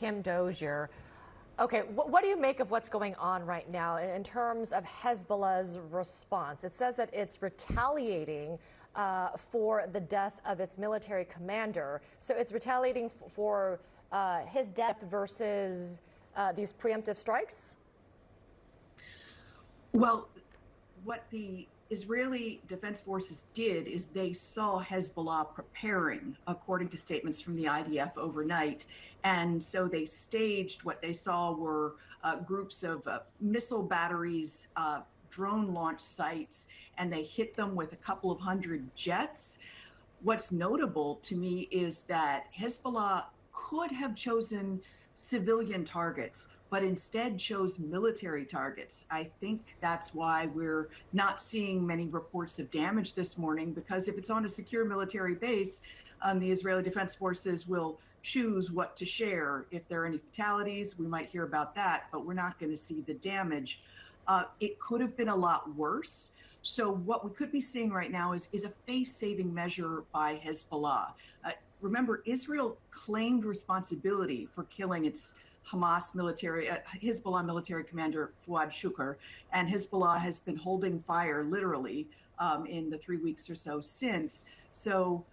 Kim Dozier. Okay, what do you make of what's going on right now in terms of Hezbollah's response? It says that it's retaliating for the death of its military commander. So it's retaliating for his death versus these preemptive strikes? Well, what the Israeli Defense Forces did is they saw Hezbollah preparing, according to statements from the IDF overnight. And so they staged what they saw were groups of missile batteries, drone launch sites, and they hit them with a couple of hundred jets. What's notable to me is that Hezbollah could have chosen civilian targets, but instead chose military targets. I think that's why we're not seeing many reports of damage this morning, because if it's on a secure military base, the Israeli Defense Forces will choose what to share. If there are any fatalities, we might hear about that, but we're not going to see the damage. It could have been a lot worse. So what we could be seeing right now is a face-saving measure by Hezbollah. Remember, Israel claimed responsibility for killing its Hezbollah military commander Fuad Shukr, and Hezbollah has been holding fire literally in the 3 weeks or so since. So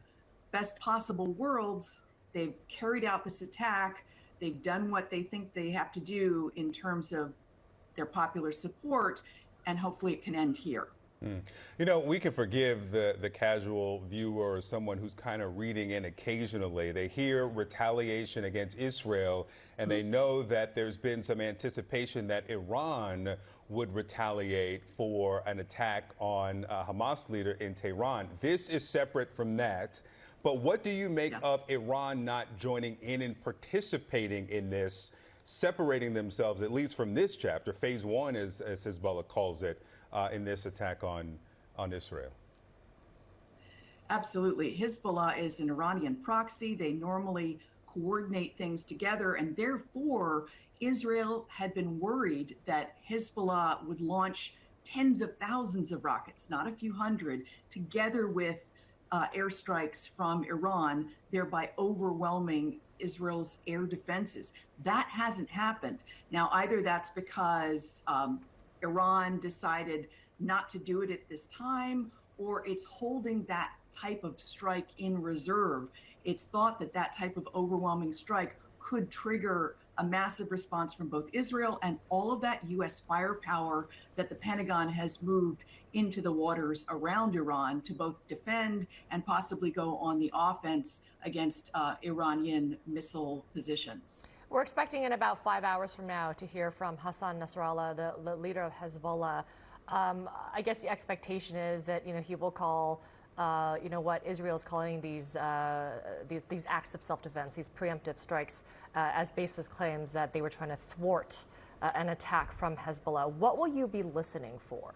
best possible worlds, they've carried out this attack. They've done what they think they have to do in terms of their popular support, and hopefully it can end here. You know, we can forgive the casual viewer or someone who's kind of reading in occasionally. They hear retaliation against Israel, and they know that there's been some anticipation that Iran would retaliate for an attack on a Hamas leader in Tehran. This is separate from that. But what do you make of Iran not joining in and participating in this, separating themselves, at least from this chapter, phase one, as Hezbollah calls it, in this attack on Israel? Absolutely. Hezbollah is an Iranian proxy. They normally coordinate things together, and therefore Israel had been worried that Hezbollah would launch tens of thousands of rockets, not a few hundred, together with airstrikes from Iran, thereby overwhelming Israel's air defenses. That hasn't happened. Now, either that's because Iran decided not to do it at this time, or it's holding that type of strike in reserve. It's thought that that type of overwhelming strike could trigger a massive response from both Israel and all of that U.S. firepower that the Pentagon has moved into the waters around Iran to both defend and possibly go on the offense against Iranian missile positions. We're expecting in about 5 hours from now to hear from Hassan Nasrallah, the leader of Hezbollah. I guess the expectation is that he will call what Israel is calling these acts of self-defense, these preemptive strikes, as baseless claims that they were trying to thwart an attack from Hezbollah. What will you be listening for?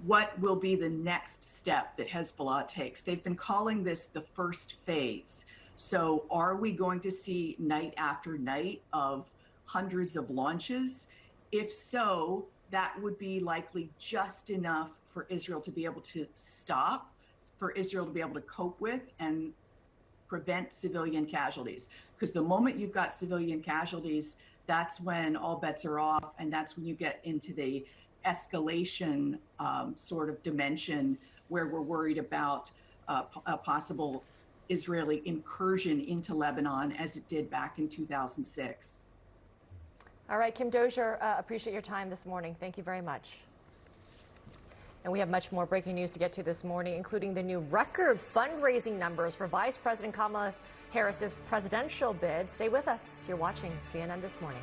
What will be the next step that Hezbollah takes? They've been calling this the first phase. So are we going to see night after night of hundreds of launches? If so, that would be likely just enough for Israel to be able to stop, for Israel to be able to cope with and prevent civilian casualties. Because the moment you've got civilian casualties, that's when all bets are off, and that's when you get into the escalation sort of dimension where we're worried about a possible Israeli incursion into Lebanon, as it did back in 2006. All right, Kim Dozier, appreciate your time this morning. Thank you very much. And we have much more breaking news to get to this morning, including the new record fundraising numbers for Vice President Kamala Harris's presidential bid. Stay with us. You're watching CNN This Morning.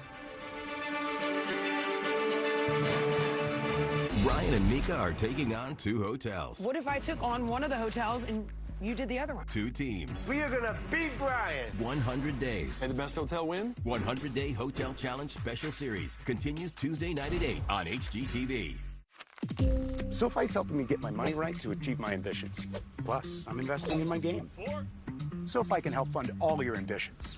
Brian and Mika are taking on two hotels. What if I took on one of the hotels and you did the other one? Two teams. We are going to beat Brian. 100 days. And the best hotel win? 100-Day Hotel Challenge Special Series continues Tuesday night at 8 on HGTV. SoFi's helping me get my money right to achieve my ambitions. Plus, I'm investing in my game. SoFi can help fund all your ambitions.